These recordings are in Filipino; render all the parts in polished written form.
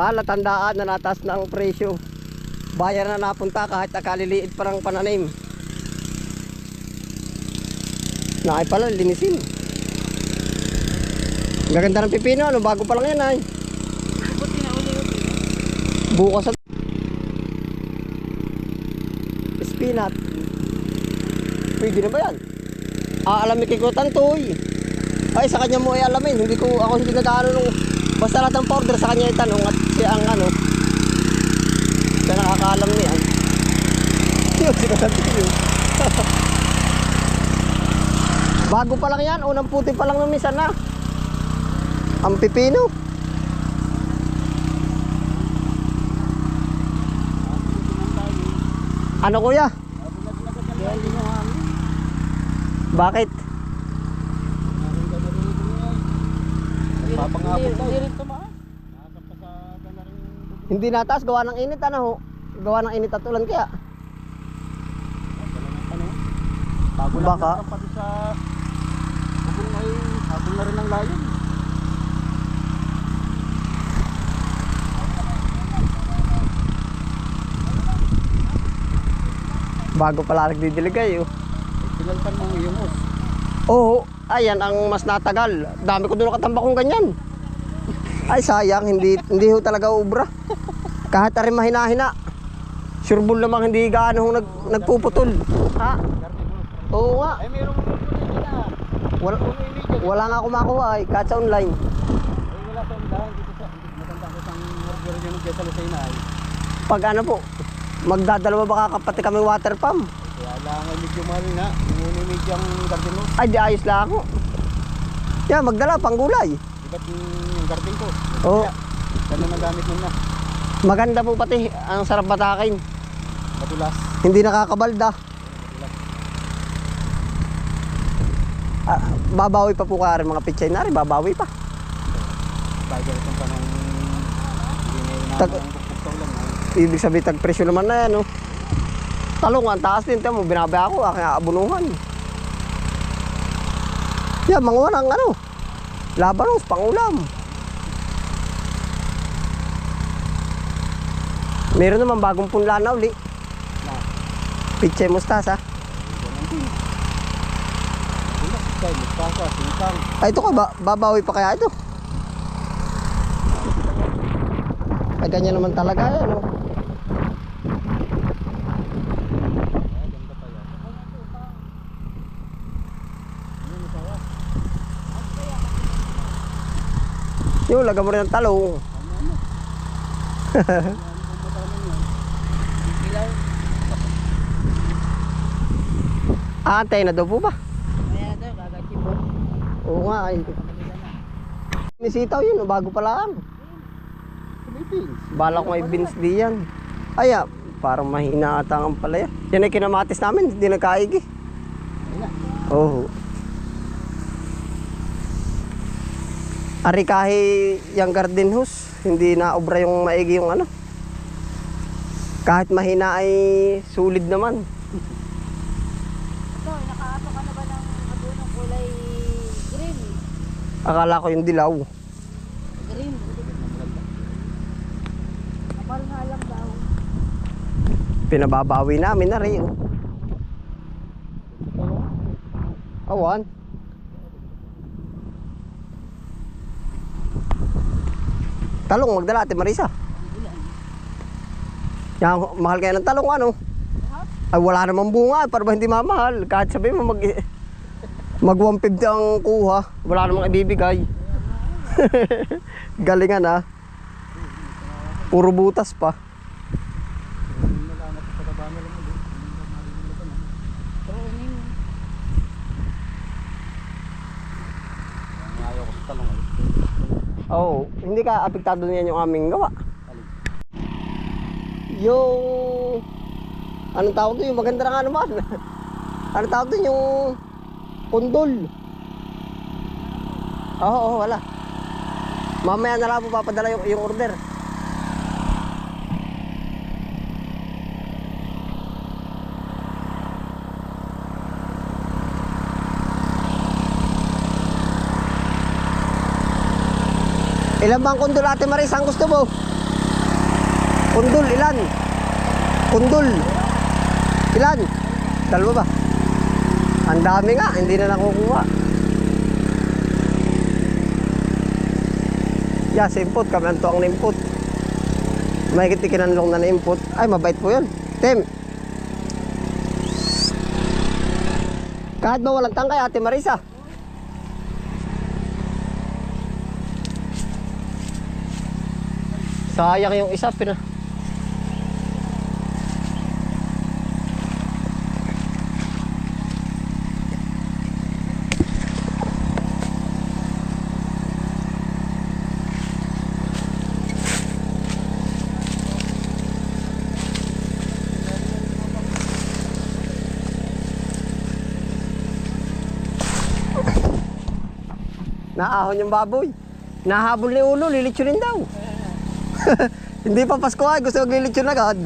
Palatandaan na nataas na ang presyo. Bayar na napunta kahit nakaliliit parang pananim. Nakay pala, linisin. Gaganda ng pipino, ano? Bago pa lang yan ay. Bukas at spinat. Pwede na ba yan? Aalamin kay ko tantoy. Ay, sa kanya mo ay alamin. Ako hindi nag-ano nung basta lahat ng powder sa kanya itanong at siya ang ano. Siya nakakaalam niya. Yun, sinasabi yun. Bago pa lang yan, unang puti pa lang ng misa na. Ang pipino. Ano kuya? Bakit? Hindi nataas, gawa ng init ano ho? Gawa ng init at ulan kaya? Baka? Habol na rin ang layon. Bago pala nagdidiligay oh. Pinalpan mo yung hose. Oo, ayan ang mas natagal. Dami ko doon nakatambak kong ganyan. Ay sayang, hindi ho talaga ubra. Kahit rin mahina-hina. Sureball namang hindi gaano nagpuputol. Ha? Oo nga. Ay mayroong Wala nga ako makuha ay kahit sa online. ay wala sa undahan dito sa matanda ko sang order yun ng sa Lucena ay. Pag ano po, magdadalawa baka kapati kami water pump. Kaya lang ay medyo mahal nga. Yung medyo ang garden hose. Ay di ayos lang ako. Yan, magdala pang gulay. Iba't yung garden ko. Oo. Ganun ang gamit nun na. Maganda po pati, ang sarap batakin. Madulas. Hindi nakakabalda. Babawi pa po kaya rin mga pichay na rin, babawi pa. Bagay itong panang hindi na Tag- ang pupuktaw lang. Ibig sabihin tag-presyo naman na yan, no? Talong, ang taas din, tiyan mo, binabay ako, aking aabunuhan. Yan, mga walang ano, labanos, pangulam. Meron naman bagong punla na uli. Pichay mustasa. Kaya mustasa, singkang. Ay, ito ka, babawi pa kaya ito? Ay, ganyan naman talaga yan, no? Yung, lagyan mo rin ng talong. Antay na daw po ba? Oo nga, ay. Nisitaw yun, bago pa lang. Philippines. Bala ko may beans di yan. Ay, parang mahina ata ang palaya. Yan ay kinamatis namin, hindi nagkaigi. Oo. Ari kahit yung garden hose, hindi na obra yung maigi yung ano. Kahit mahina ay sulit naman. Ito, nakaato ka na ba ng abunong kulay green? Akala ko yung dilaw. Green. Kapal nga lang daw. Pinababawi namin na rin. Awan. Talong, magdala Ate Marisa. Yan, mahal kaya ng talong ano? Ay wala namang bunga, para ba hindi mamahal? Kahit sabihin mo mag 150 ang kuha, wala namang ibibigay. Galingan ah. Puro butas pa. Ayaw ko sa talong ay. Oo, hindi ka apektado niyan yung aming gawa. Yung anong tawag doon? Yung maganda na nga naman. Anong tawag doon? Yung kundol. Oo, wala. Mamaya na lang po papadala yung order. Ilan bang kundol Ate Maris ang gusto mo? Kundul, ilan? Kundul. Ilan? Dalawa ba? Ang dami nga, hindi na nakukuha. Yes, input. Kami ang tuwang na input. May kinanlong na input. Ay, mabait po yun. Tim. Kahit ba walang tangkay, Ate Marisa? Sayang yung isa, naahon yung baboy. Nahabol ni Ulo, lilitsunin daw. Hindi pa Pasko ay, gusto maglilitsyon agad.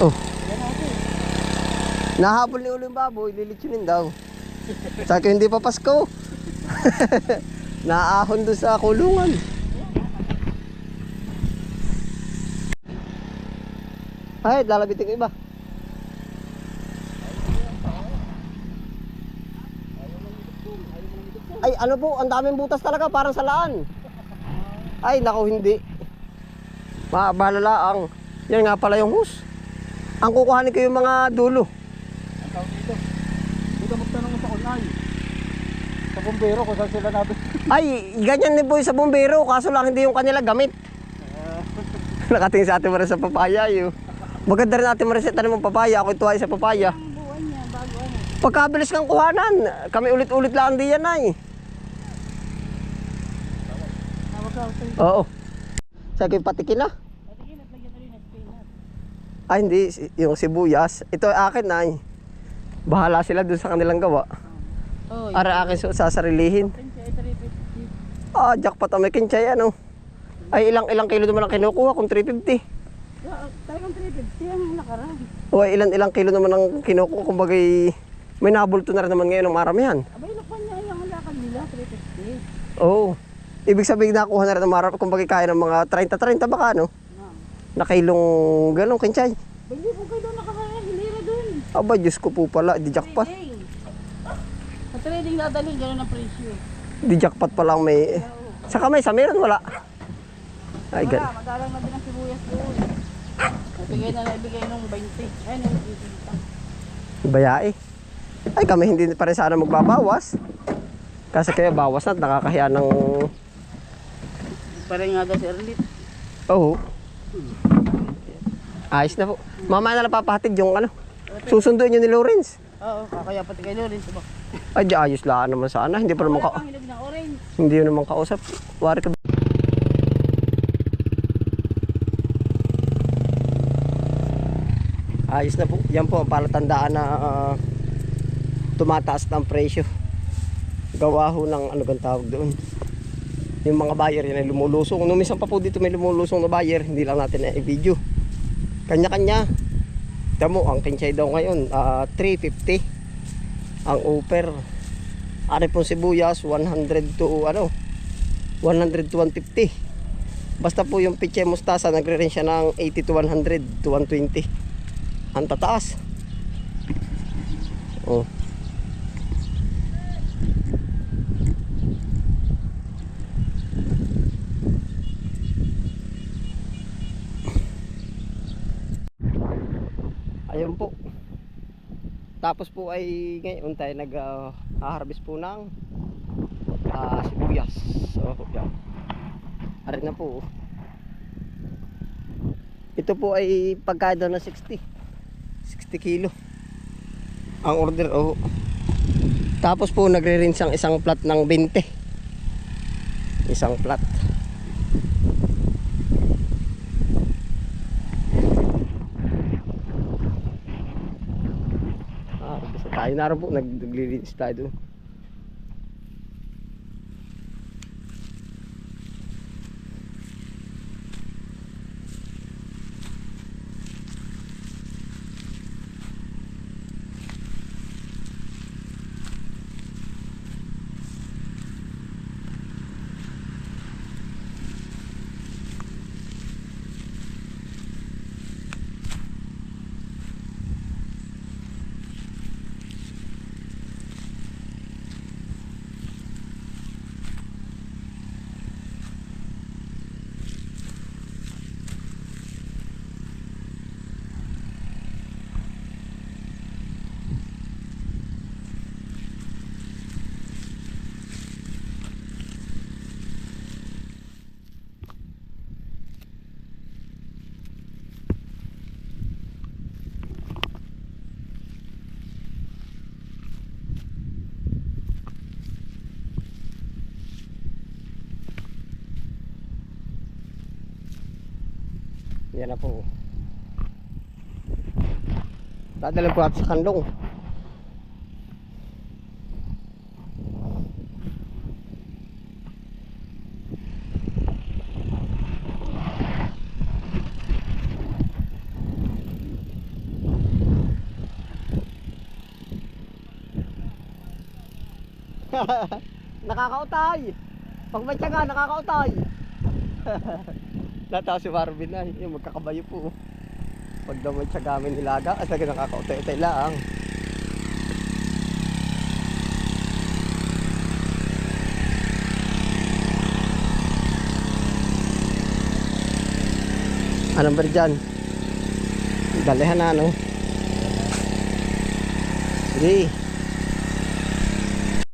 Oh. Nahabol ni Ulo yung baboy, lilitsunin daw. Sa akin hindi pa Pasko. Naahon doon sa kulungan. Ay, lalabitin ko iba. Ay, ano po, ang daming butas talaga, parang salaan. Ay, naku, hindi. Mabalala ang, yan nga pala yung hose. Ang kukuhanin ko yung mga dulo. Ang tawag dito. Dito magtanong mo sa kunay. Sa bumbero kung saan sila natin. Ay, ganyan din po yung sa bumbero, kaso lang hindi yung kanila gamit. Nakatingin sa Ate Marisa sa papaya yun. Maganda rin Ate Marisa, tanong mong papaya, ako ituwa sa papaya. Ang buwan niya, bago ano. Pagkabilis kang kuhanan, kami ulit-ulit lang di yan ay. Tawag ka ako. Oo. Sa akin patikin na. Patigin at lagyan na rin ng spinach. Ay hindi, yung sibuyas. Ito ay akin na ay. Bahala sila dun sa kanilang gawa. Oh, Ara akin sasarilihin. Kinchay, 350. Ah, jackpot ang may kinchay ano. Ay ilang kilo naman ang kinukuha kung 350. Talagang 350 ang nakaraan. O ay ilang kilo naman ang kinukuha kung bagay may nabulto na rin naman ngayon ng maramihan. Abay, lakpan niya yung lakad nila, 350. Oo. Ibig sabihin nakuha na rin ng marami kung bagay kaya ng mga 30 baka no. Na kilong galong kinchay. Hindi po kayo doon nakakaya, hilira doon. Aba, Diyos ko po pala, di jackpot. Trading. Sa trading dadalhin, gano'n ang presyo. Di jackpot pa lang may... Sa kamay, sa meron wala. Ay, Wala, gan. madalang na din ang sibuyas doon. Ibigay na ibigay nung 20. Ay, nung 80. Bayae. Ay, kami hindi pa rin sana magbabawas. Kasi kayo bawas na, nakakahiya ng... Parang nga daw si Erlit. Oo. Ayos na po. Mamaya na lang papahatid yung ano. Susunduin nyo ni Lawrence. Oo, kakaya pati kayo rin. Diba? Ay, di ayos lang naman sana. Hindi pa naman Wala pang hinog na orange. Hindi yun naman kausap. Wari ka. Ayos na po. Yan po ang palatandaan na tumataas ng presyo. Gawa ho ng ano bang tawag doon. Yung mga buyer yan ay lumulusong. Nung minsan pa po dito may lumulusong na buyer, hindi lang natin na i-video. Kanya-kanya. Tamo, ang kinchay daw ngayon, 350. Ang offer. Ari pong sibuyas, 100 to 100 to 150. Basta po yung piche mustasa, nagre-range siya ng 80 to 100 to 120. Ang tataas. Oh. Ayun po. Tapos po ay ngayon tayo nag-harvest po ng sibuyas. So, yan. Arin na po. Ito po ay pagkado na 60 kilo. Ang order Tapos po nagre-rinse ang isang plat ng 20. Isang plat. Tayo na rin po, nag-rinse tayo doon. Yan na po. Dadalhin po natin sa kandong. Nakakautay. Pag may tiyaga, nakakautay. Natawa si Marvin na. Yung magkakabayo po. Pag daw may tiyaga amin hilaga, at talaga nakakautay-utay lang. Anong ba dyan? Dalihan na, no? Sige.